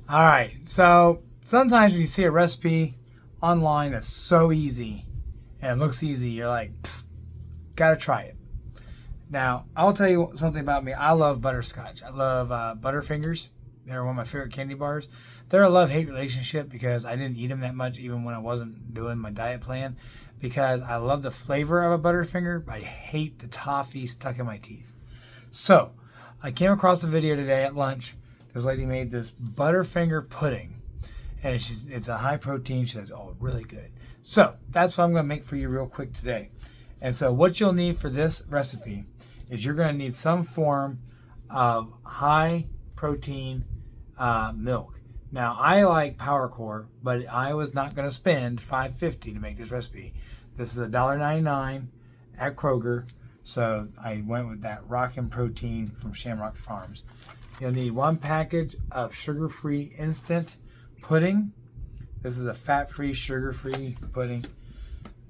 All right, so sometimes when you see a recipe online that's so easy and it looks easy, you're like, gotta try it. Now, I'll tell you something about me. I love butterscotch. I love Butterfingers. They're one of my favorite candy bars. They're a love-hate relationship because I didn't eat them that much even when I wasn't doing my diet plan because I love the flavor of a Butterfinger, but I hate the toffee stuck in my teeth. So, I came across a video today at lunch. This lady made this Butterfinger pudding, and it's a high protein. She says, oh, really good. So, that's what I'm going to make for you real quick today. And so, what you'll need for this recipe is you're going to need some form of high protein milk. Now, I like Power Core, but I was not going to spend $5.50 to make this recipe. This is $1.99 at Kroger, so I went with that Rockin' Protein from Shamrock Farms. You'll need 1 package of sugar-free instant pudding. This is a fat-free, sugar-free pudding.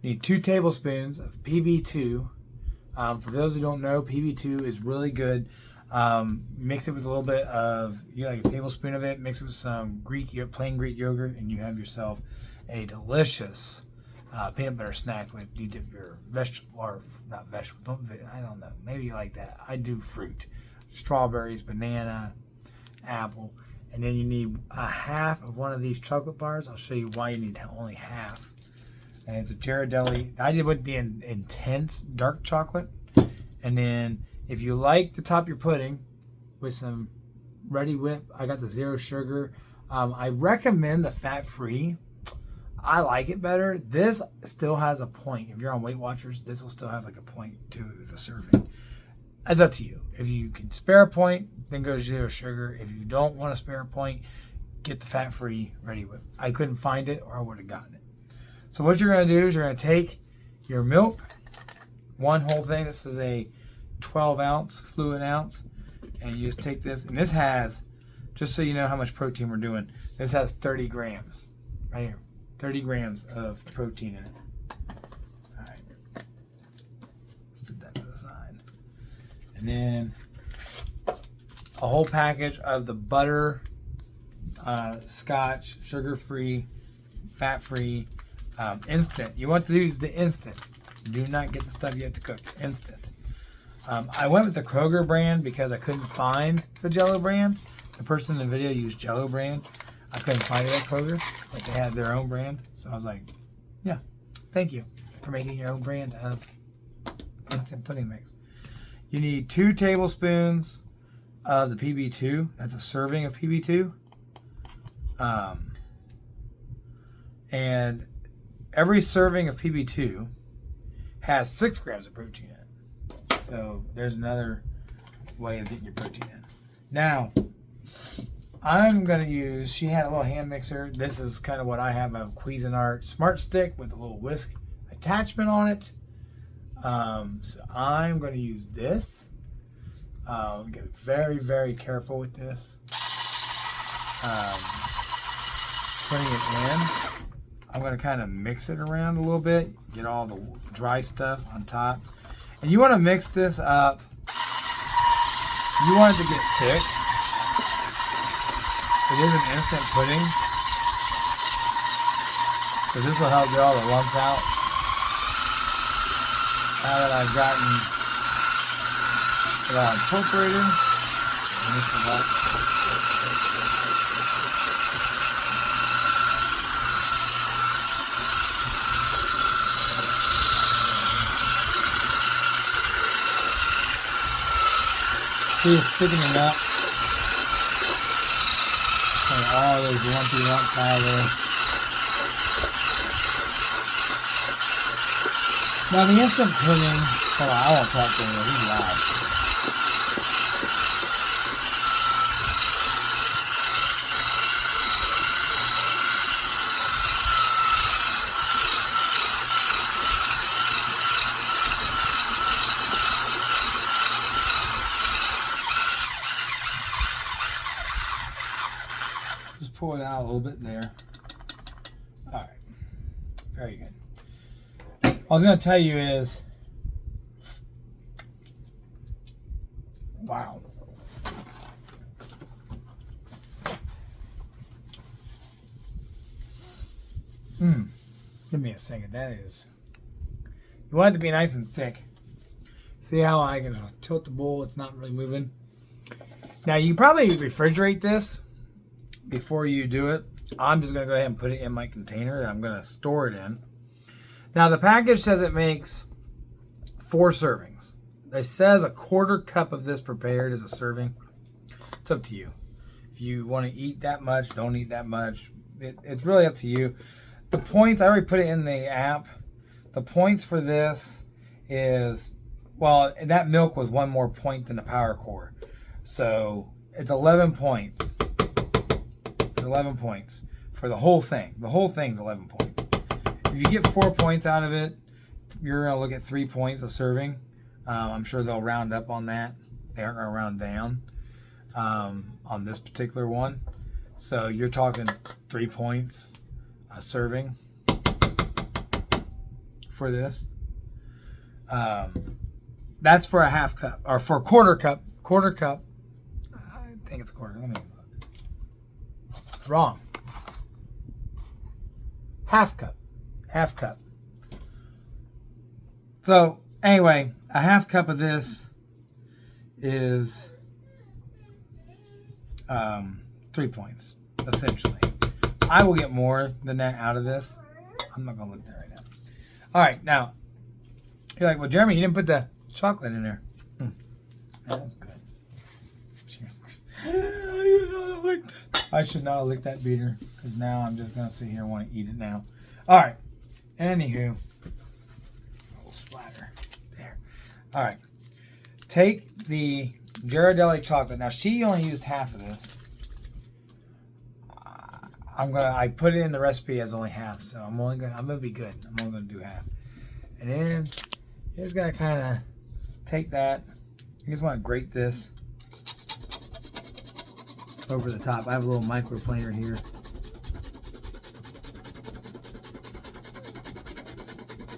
You need 2 tablespoons of PB2. For those who don't know, PB2 is really good. Mix it with a little bit of, like a tablespoon of it, mix it with some plain Greek yogurt, and you have yourself a delicious peanut butter snack with you dip your vegetable, or not vegetable, I don't know, maybe you like that. I do fruit, strawberries, banana, apple, and then you need a half of one of these chocolate bars. I'll show you why you need only half. And it's a Ghirardelli. I did with the intense dark chocolate, and then if you like to top your pudding with some Ready Whip, I got the zero sugar. I recommend the fat-free. I like it better. This still has a point. If you're on Weight Watchers, this will still have like a point to the serving. It's up to you. If you can spare a point, then go zero sugar. If you don't want to spare a point, get the fat-free Ready Whip. I couldn't find it or I would have gotten it. So what you're going to do is you're going to take your milk, one whole thing. This is a 12-ounce, fluid ounce. And you just take this. And this has, just so you know how much protein we're doing, this has 30 grams right here. 30 grams of protein in it. All right. Set that to the side. And then a whole package of the butter, scotch, sugar-free, fat-free, instant. You want to use the instant. Do not get the stuff you have to cook. Instant. I went with the Kroger brand because I couldn't find the Jello brand. The person in the video used Jello brand. I couldn't find it at Kroger, but they had their own brand. So I was like, yeah, thank you for making your own brand of instant pudding mix. You need 2 tablespoons of the PB2. That's a serving of PB2. And every serving of PB2 has 6 grams of protein in it. So there's another way of getting your protein in. Now, I'm going to use, she had a little hand mixer. This is kind of what I have, a Cuisinart Smart Stick with a little whisk attachment on it. So I'm going to use this. Get very, very careful with this. Putting it in. I'm going to kind of mix it around a little bit. Get all the dry stuff on top. And you want to mix this up. You want it to get thick. It is an instant pudding. So this will help get all the lumps out. Now that I've gotten it all incorporated, mix it up. See, it's thickening up. And all those lumpy lumps out of there. Now the instant pudding, hold on, I won't talk to him, he's loud. Just pull it out a little bit there. All right, very good. What I was going to tell you is, wow. Give me a second. That is. You want it to be nice and thick. See how I can tilt the bowl? It's not really moving. Now you probably refrigerate this before you do it. I'm just going to go ahead and put it in my container that I'm going to store it in. Now the package says it makes 4 servings. It says a 1/4 cup of this prepared is a serving. It's up to you. If you want to eat that much, don't eat that much. It's really up to you. The points, I already put it in the app. The points for this is, well, that milk was 1 more point than the Power Core. So it's 11 points. It's 11 points for the whole thing. The whole thing's 11 points. If you get 4 points out of it, you're going to look at 3 points a serving. I'm sure they'll round up on that. They aren't going to round down on this particular one. So you're talking 3 points a serving for this. That's for a 1/2 cup, or for a 1/4 cup. 1/4 cup. I think it's a 1/4. Let me look. Wrong. 1/2 cup. 1/2 cup. So anyway, a 1/2 cup of this is 3 points, essentially. I will get more than that out of this. I'm not going to look at that right now. All right, now, you're like, well, Jeremy, you didn't put the chocolate in there. That was good. I should not have licked that beater, because now I'm just going to sit here and want to eat it now. All right. Anywho. A little splatter. There. All right. Take the Ghirardelli chocolate. Now, she only used half of this. I put it in the recipe as only half, so I'm gonna be good. I'm only gonna do half. And then you're just gonna kind of take that. You just want to grate this over the top. I have a little microplaner here.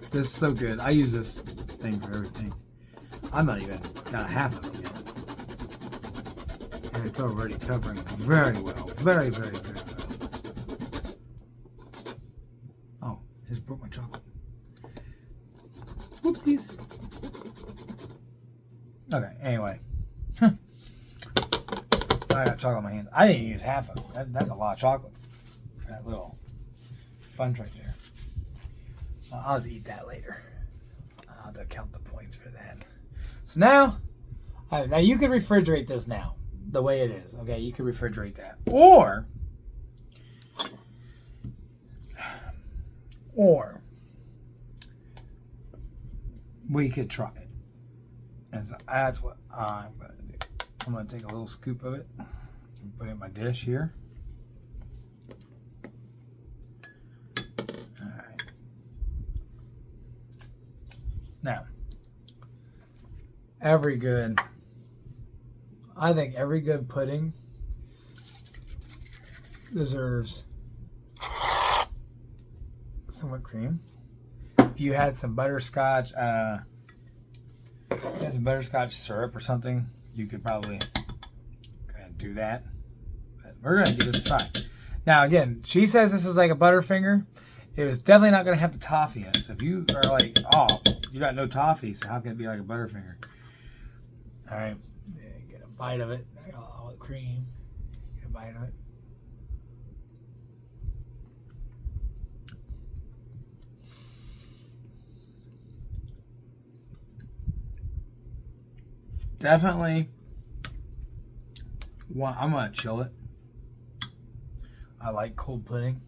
This is so good. I use this thing for everything. I'm not even got half of it yet. And it's already covering very well. Very, very, very well. Oh, I just broke my chocolate. Whoopsies. Okay, anyway. I got chocolate in my hands. I didn't use half of it. That's a lot of chocolate for that little bunch right there. I'll just eat that later. I'll have to count the points for that. So now you can refrigerate this now, the way it is. Okay, you can refrigerate that. Or we could try it. And so that's what I'm going to do. I'm going to take a little scoop of it and put it in my dish here. All right. Now, I think every good pudding deserves some whipped cream. If you had some butterscotch, syrup or something, you could probably go ahead and do that. But we're going to give this a try. Now, again, she says this is like a Butterfinger. It was definitely not going to have the toffee in it. So if you are like, oh, you got no toffee, so how can it be like a Butterfinger? All right. Get a bite of it. All the cream. Get a bite of it. Definitely. I'm going to chill it. I like cold pudding.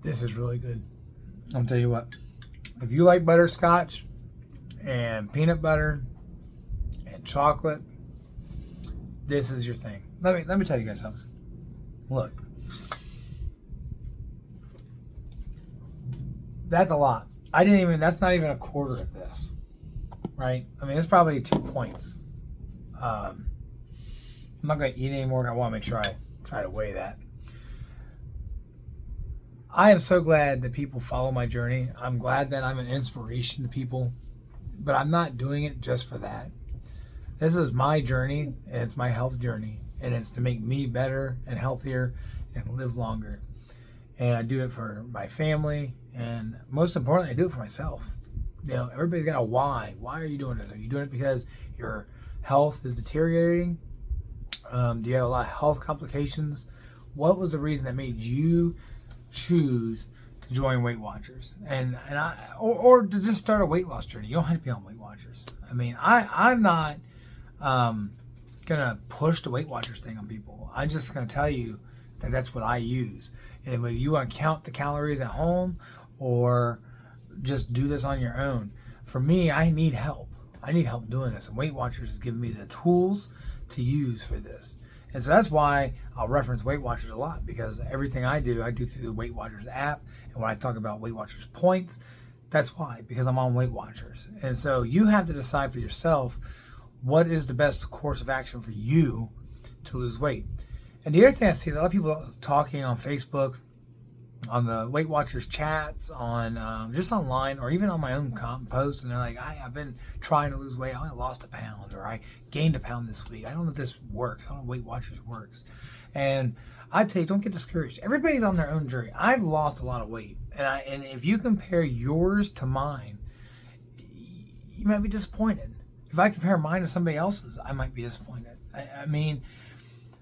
This is really good. I'll tell you what. If you like butterscotch and peanut butter and chocolate, this is your thing. Let me tell you guys something. Look. That's a lot. That's not even a quarter of this. Right? I mean, it's probably 2 points. I'm not going to eat anymore. I want to make sure I try to weigh that. I am so glad that people follow my journey. I'm glad that I'm an inspiration to people, but I'm not doing it just for that. This is my journey, and it's my health journey, and it's to make me better and healthier and live longer. And I do it for my family, and most importantly, I do it for myself. You know, everybody's got a why. Why are you doing this? Are you doing it because your health is deteriorating? Do you have a lot of health complications? What was the reason that made you choose to join Weight Watchers or to just start a weight loss journey? You don't have to be on Weight Watchers. I mean, I'm not gonna push the Weight Watchers thing on people. I'm just gonna tell you that that's what I use. And whether you want to count the calories at home or just do this on your own, for me, I need help. I need help doing this, and Weight Watchers is giving me the tools to use for this. And so that's why I'll reference Weight Watchers a lot, because everything I do through the Weight Watchers app. And when I talk about Weight Watchers points, that's why, because I'm on Weight Watchers. And so you have to decide for yourself what is the best course of action for you to lose weight. And the other thing I see is a lot of people talking on Facebook, on the Weight Watchers chats, on just online, or even on my own posts, and they're like, I've been trying to lose weight. I only lost a pound, or I gained a pound this week. I don't know if this works. I don't know if Weight Watchers works. And I'd say don't get discouraged. Everybody's on their own journey. I've lost a lot of weight, and if you compare yours to mine, you might be disappointed. If I compare mine to somebody else's, I might be disappointed. I mean,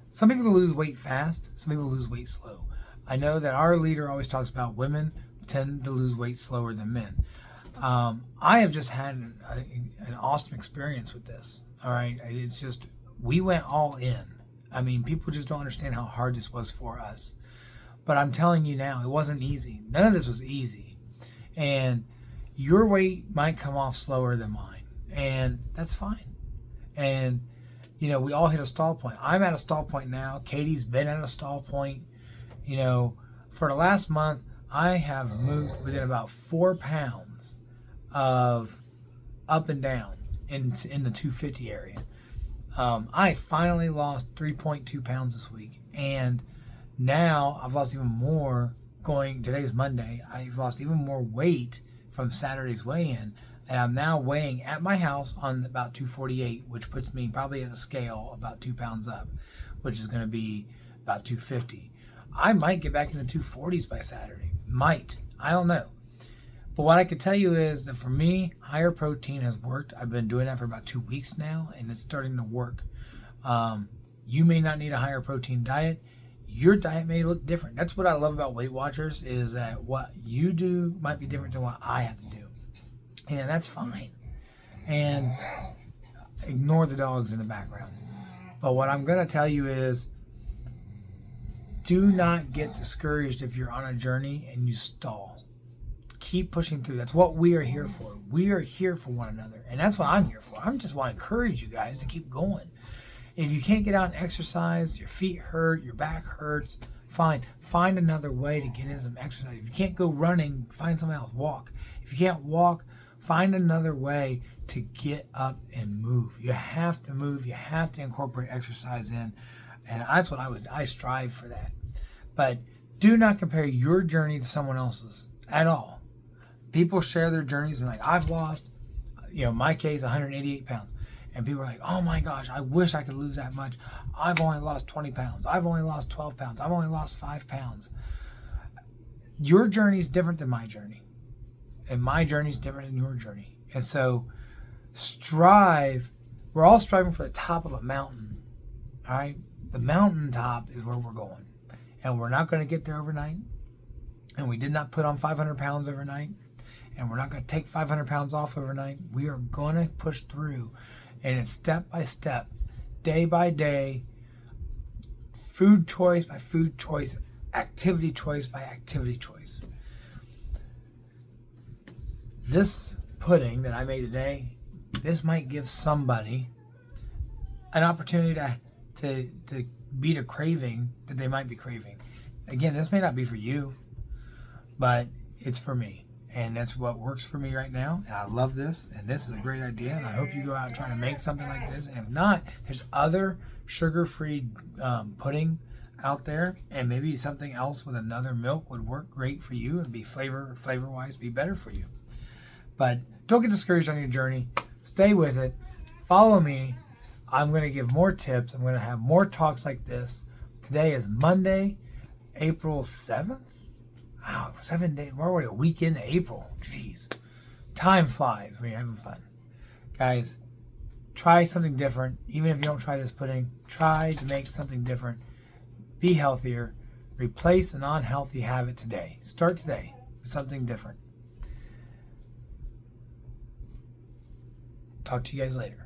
some people lose weight fast. Some people lose weight slow. I know that our leader always talks about women tend to lose weight slower than men. I have just had an awesome experience with this. All right. It's just, we went all in. I mean, people just don't understand how hard this was for us. But I'm telling you now, it wasn't easy. None of this was easy. And your weight might come off slower than mine. And that's fine. And, you know, we all hit a stall point. I'm at a stall point now. Katie's been at a stall point. You know, for the last month, I have moved within about 4 pounds of up and down in the 250 area. I finally lost 3.2 pounds this week. And now I've lost even more today's Monday. I've lost even more weight from Saturday's weigh-in. And I'm now weighing at my house on about 248, which puts me probably at the scale about 2 pounds up, which is going to be about 250. I might get back in the 240s by Saturday. Might. I don't know. But what I can tell you is that for me, higher protein has worked. I've been doing that for about 2 weeks now, and it's starting to work. You may not need a higher protein diet. Your diet may look different. That's what I love about Weight Watchers, is that what you do might be different than what I have to do. And that's fine. And ignore the dogs in the background. But what I'm going to tell you is, do not get discouraged if you're on a journey and you stall. Keep pushing through. That's what we are here for. We are here for one another. And that's what I'm here for. I just want to encourage you guys to keep going. If you can't get out and exercise, your feet hurt, your back hurts, fine. Find another way to get in some exercise. If you can't go running, find something else. Walk. If you can't walk, find another way to get up and move. You have to move. You have to incorporate exercise in. And that's what I strive for that. But do not compare your journey to someone else's at all. People share their journeys and like, I've lost, my case, 188 pounds. And people are like, oh my gosh, I wish I could lose that much. I've only lost 20 pounds. I've only lost 12 pounds. I've only lost 5 pounds. Your journey is different than my journey. And my journey is different than your journey. And so strive. We're all striving for the top of a mountain. All right? The mountaintop is where we're going. And we're not going to get there overnight. And we did not put on 500 pounds overnight. And we're not going to take 500 pounds off overnight. We are going to push through. And it's step by step, day by day, food choice by food choice, activity choice by activity choice. This pudding that I made today, this might give somebody an opportunity to beat a craving that they might be craving. Again, this may not be for you, but it's for me. And that's what works for me right now. And I love this. And this is a great idea. And I hope you go out and try to make something like this. And if not, there's other sugar-free pudding out there. And maybe something else with another milk would work great for you and be flavor-wise be better for you. But don't get discouraged on your journey. Stay with it. Follow me. I'm going to give more tips. I'm going to have more talks like this. Today is Monday, April 7th. Wow, 7 days. We're already a week into April. Jeez. Time flies when you're having fun. Guys, try something different. Even if you don't try this pudding, try to make something different. Be healthier. Replace an unhealthy habit today. Start today with something different. Talk to you guys later.